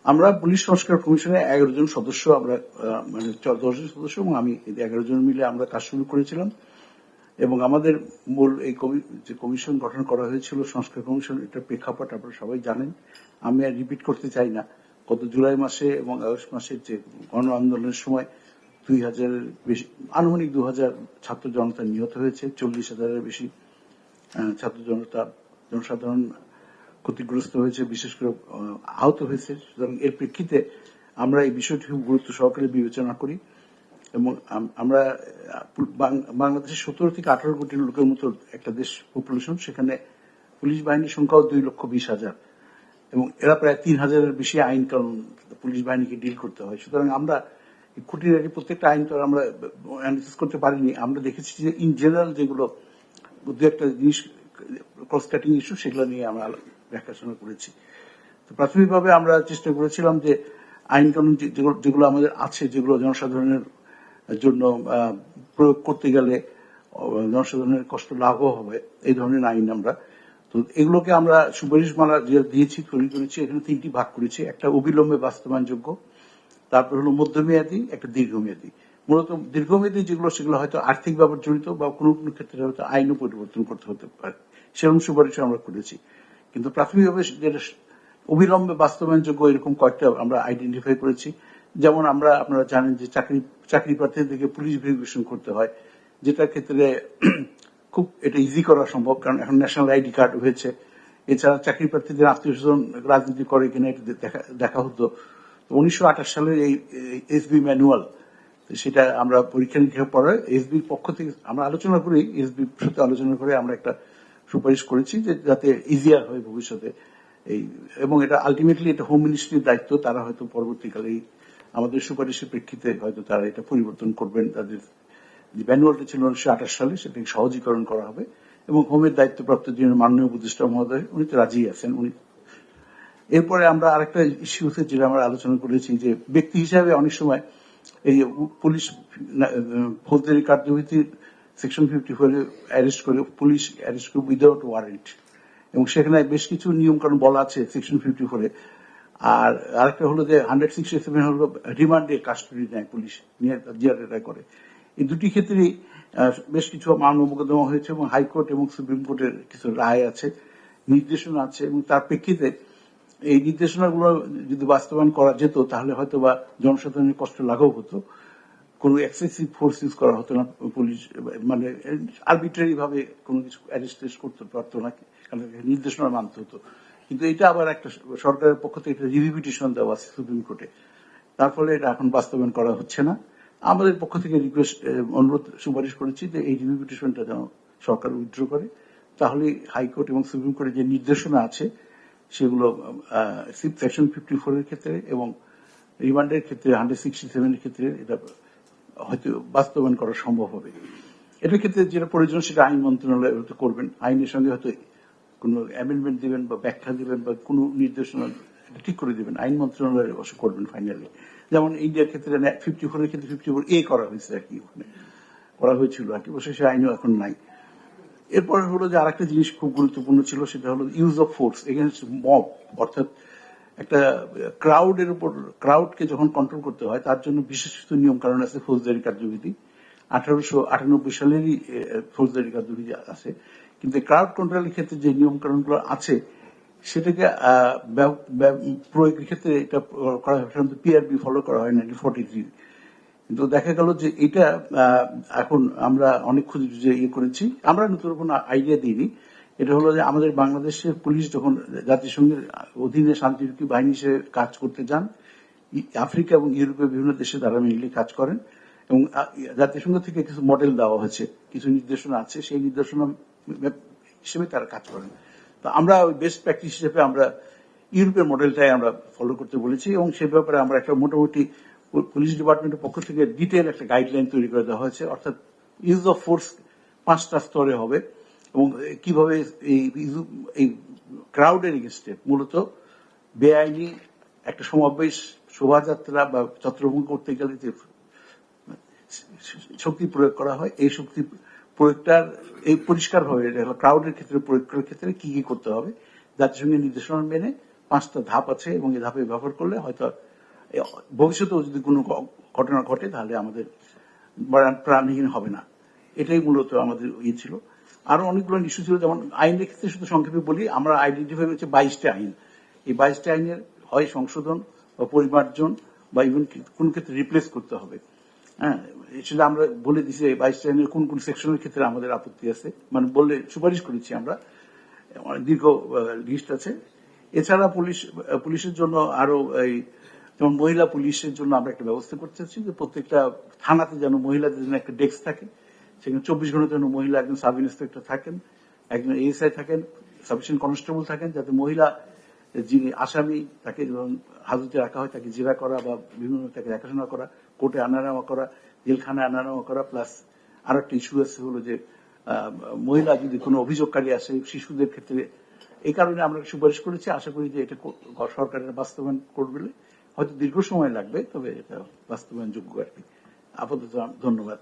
আমরা পুলিশ সংস্কার কমিশনে 11 জন সদস্য, আমরা মানে 10 জন সদস্য এবং আমি 11 জন মিলে আমরা কাজ শুরু করেছিলাম। এবং আমাদের মূল এই যে কমিশন গঠন করা হয়েছিল সংস্কার কমিশন, এটার প্রেক্ষাপট আপনারা সবাই জানেন, আমি আর রিপিট করতে চাই না। গত জুলাই মাসে এবং আগস্ট মাসের যে গণ আন্দোলনের সময় 2000-এর বেশি, আনুমানিক 2000 ছাত্র জনতা নিহত হয়েছে, 40,000-এর বেশি ছাত্র জনসাধারণ ক্ষতিগ্রস্ত হয়েছে, বিশেষ করে আহত হয়েছে। সুতরাং এর প্রেক্ষিতে আমরা এই বিষয়টি খুব গুরুত্ব সহকারে বিবেচনা করি এবং আমরা বাংলাদেশের 17 থেকে 18 কোটি লোকের মতো একটা দেশ পপুলেশন, সেখানে পুলিশ বাহিনীর সংখ্যাও 2,20,000 এবং এরা প্রায় 3,000-এর বেশি আইন কানুন পুলিশ বাহিনীকে ডিল করতে হয়। সুতরাং আমরা খুঁটিনাটি প্রত্যেকটা আইন তো আমরা অ্যানালাইসিস করতে পারিনি। আমরা দেখেছি যে ইন জেনারেল যেগুলো দু একটা জিনিস ক্রস কাটিং ইস্যু, সেগুলো নিয়ে আমরা দেখাশোনা করেছি। তো প্রাথমিকভাবে আমরা চেষ্টা করেছিলাম যে আইন কানুন যেগুলো আমাদের আছে, যেগুলো জনসাধারণের জন্য প্রয়োগ করতে গেলে জনসাধারণের কষ্ট লাঘব হবে, এই ধরনের আইন আমরা, তো এগুলোকে আমরা সুপারিশমালা দিয়েছি, তৈরি করেছি। এখানে 3টি ভাগ করেছি, একটা অবিলম্বে বাস্তবায়নযোগ্য, তারপর হলো মধ্যমেয়াদী, একটা দীর্ঘমেয়াদী। মূলত দীর্ঘমেয়াদী যেগুলো, সেগুলো হয়তো আর্থিক ব্যাপার জড়িত বা কোনো কোনো ক্ষেত্রে হয়তো আইনও পরিবর্তন করতে হতে পারে, সেরকম সুপারিশ আমরা করেছি। কিন্তু প্রাথমিকভাবে যেটা অবিলম্বে বাস্তবায়নযোগ্য, এরকম কয়েকটা আমরা আইডেন্টিফাই করেছি। যেমন আপনারা জানেন যে চাকরি প্রার্থীদেরকে পুলিশ ভেরিফিকেশন করতে হয়, যেটার ক্ষেত্রে খুব এটা ইজি করা সম্ভব, কারণ এখন ন্যাশনাল আইডি কার্ড হয়েছে। এছাড়া চাকরি প্রার্থীদের আত্মীয় স্বজন রাজনীতি করে কিনা এটা দেখা হতো। 1928 সালের এই এসবি ম্যানুয়াল, সেটা আমরা পরীক্ষা নিরীক্ষার পরে এসবির পক্ষ থেকে আমরা আলোচনা করি, এসবির সাথে আলোচনা করে আমরা একটা সুপারিশ করেছি যে যাতে ইজিয়ার হয় ভবিষ্যতে এই, এবং এটা আলটিমেটলি এটা হোম মিনিস্ট্রির দায়িত্ব। তারা হয়তো পরবর্তীকালে আমাদের সুপারিশের প্রেক্ষিতে হয়তো তারা এটা পরিবর্তন করবেন। তাদের যে ম্যানুয়ালটা ছিল 1928 সালে, সেটাকে সহজীকরণ করা হবে এবং হোমের দায়িত্বপ্রাপ্ত যিনি মাননীয় উপদেষ্টা মহোদয়, উনি তো রাজি আছেন। উনি এরপরে আমরা আরেকটা ইস্যু হচ্ছে যেটা আমরা আলোচনা করেছি, যে ব্যক্তি হিসাবে অনেক সময় এই পুলিশ ফৌজদারি কার্যবিধির সেকশন 54 অ্যারেস্ট করে, পুলিশ অ্যারেস্ট করে উইদাউট ওয়ারেন্ট, এবং সেখানে বেশ কিছু নিয়ম কানুন বলা আছে সেকশন 54-এ। আর আরেকটা হলো যে 167 হলো রিমান্ডে কাস্টডি নেয় পুলিশ, নিয়ে জিয়ারেটা করে। এই দুটি ক্ষেত্রেই বেশ কিছু মামলা মোকদ্দমা হয়েছে এবং হাইকোর্ট এবং সুপ্রিম কোর্টের কিছু রায় আছে, নির্দেশনা আছে, এবং তার প্রেক্ষিতে এই নির্দেশনাগুলো যদি বাস্তবায়ন করা যেত তাহলে হয়তো বা জনসাধারণের কষ্ট লাঘব হতো, কোনো এক্সেসিভ ফোর্স ইউজ করা হতো না, পুলিশ মানে আরবিট্রারি ভাবে কোনো কিছু অ্যারেস্ট করতে পারতো না, কারণ নির্দেশনা মানতে হতো। কিন্তু এটা আবার একটা সরকারের পক্ষ থেকে একটা রিভিউ পিটিশন দেওয়া আছে সুপ্রিম কোর্টে, তার ফলে এটা এখন বাস্তবায়ন করা হচ্ছে না। আমাদের পক্ষ থেকে রিকোয়েস্ট, অনুরোধ, সুপারিশ করেছি যে এই রিভিউ পিটিশনটা যেন সরকার উইথড্র করে, তাহলে হাইকোর্ট এবং সুপ্রিম কোর্টের যে নির্দেশনা আছে সেগুলো সেকশন 54-এর ক্ষেত্রে এবং রিমান্ডের ক্ষেত্রে 167-এর ক্ষেত্রে এটা হয়তো বাস্তবায়ন করা সম্ভব হবে। এটার ক্ষেত্রে যেটা প্রয়োজন সেটা আইন মন্ত্রণালয় হয়তো করবেন, আইনের সঙ্গে হয়তো কোনো অ্যামেন্ডমেন্ট দিবেন বা ব্যাখ্যা দিবেন বা কোনো নির্দেশনা ঠিক করে দিবেন, আইন মন্ত্রণালয় অবশ্য করবেন ফাইনালি। যেমন ইন্ডিয়ার ক্ষেত্রে 54-এর ক্ষেত্রে 54A করা হয়েছে আর কি, ওখানে করা হয়েছিল আর কি, অবশ্য সে আইনও এখন নাই। এরপর হলো যে আরেকটা জিনিস খুব গুরুত্বপূর্ণ ছিল, সেটা হলো use of force against mob, অর্থাৎ একটা ক্রাউডের উপর, ক্রাউডকে যখন কন্ট্রোল করতে হয় তার জন্য বিশেষ কিছু নিয়ম কানুন আছে, ফৌজদারি কার্যবিধি 1898 সালেরই ফৌজদারি কার্যবিধি আছে। কিন্তু ক্রাউড কন্ট্রোলের ক্ষেত্রে যে নিয়ম কানুনগুলো আছে সেটাকে প্রয়োগের ক্ষেত্রে এটা করা হয়, সাধারণত পিআরবি ফলো করা হয় 1943। কিন্তু দেখা গেল যে এটা এখন আমরা অনেক খুঁজে করেছি, আমরা নতুন কোনো আইডিয়া দিইনি। এটা হলো যে আমাদের বাংলাদেশের পুলিশ যখন জাতিসংঘের অধীনে শান্তিরক্ষী বাহিনী হিসেবে কাজ করতে যান, আফ্রিকা এবং ইউরোপের বিভিন্ন দেশে তারা মিলে কাজ করেন, এবং জাতিসংঘ থেকে কিছু মডেল দেওয়া হয়েছে, কিছু নির্দেশনা আছে, সেই নির্দেশনা হিসেবে তারা কাজ করেন। তো আমরা বেস্ট প্র্যাকটিস হিসেবে আমরা ইউরোপের মডেলটাই আমরা ফলো করতে বলেছি, এবং সে ব্যাপারে আমরা একটা মোটামুটি পুলিশ ডিপার্টমেন্টের পক্ষ থেকে ডিটেইল একটা গাইডলাইন তৈরি করে দেওয়া হয়েছে, অর্থাৎ ইউজ অফ ফোর্স 5টা স্তরে হবে এবং কিভাবে এই ক্রাউডের এগেইনস্টে, মূলত বেআইনি একটা সমাবেশ, শোভাযাত্রা বা ছত্রভঙ্গ করতে গেলে যে শক্তি প্রয়োগ করা হয়, এই শক্তি প্রয়োগটার এই পরিষ্কার ভাবে ক্রাউডের ক্ষেত্রে প্রয়োগ করার ক্ষেত্রে কি কি করতে হবে, জাতিসংঘের নির্দেশনা মেনে 5টা ধাপ আছে এবং এই ধাপে ব্যবহার করলে হয়তো ভবিষ্যতেও যদি কোনো ঘটনা ঘটে তাহলে আমাদের প্রাণহীন হবে না। এটাই মূলত আমাদের ইয়ে ছিল। আরো অনেকগুলো ইস্যু ছিল, যেমন আইনের ক্ষেত্রে শুধু সংক্ষেপে বলি, আমরা আইডেন্টিফাই হচ্ছে 22টা আইন। এই 22টা আইনের হয় সংশোধন বা পরিমার্জন বা ইভেন কোন ক্ষেত্রে রিপ্লেস করতে হবে। হ্যাঁ, সেটা আমরা বলে দিচ্ছি 22টা আইনের কোন কোন সেকশনের ক্ষেত্রে আমাদের আপত্তি আছে, মানে বললে সুপারিশ করেছি আমরা, অনেক দীর্ঘ লিস্ট আছে। এছাড়া পুলিশের জন্য আরো এই যেমন মহিলা পুলিশের জন্য আমরা একটা ব্যবস্থা করতে চাচ্ছি যে প্রত্যেকটা থানাতে যেন মহিলাদের জন্য একটা ডেস্ক থাকে, সেখানে 24 ঘন্টার জন্য মহিলা একজন সাব ইন্সপেক্টর থাকেন, একজন এএসআই থাকেন, সাবস্টেশন কনস্টেবল থাকেন, যাতে মহিলা যিনি আসামি তাকে যখন হাজতে রাখা হয় তাকে জেরা করা বা বিভিন্ন তাকে দেখাশোনা করা, কোর্টে আনা নেওয়া করা, জেলখানায় আনা নেওয়া করা। প্লাস আর একটা ইস্যু আছে হলো যে মহিলা যদি কোনো অভিযোগকারী আসে শিশুদের ক্ষেত্রে, এই কারণে আমরা সুপারিশ করেছি। আশা করি যে এটা সরকারের বাস্তবায়ন করবে, হয়তো দীর্ঘ সময় লাগবে, তবে এটা বাস্তবায়নযোগ্য আর কি। আপাতত ধন্যবাদ।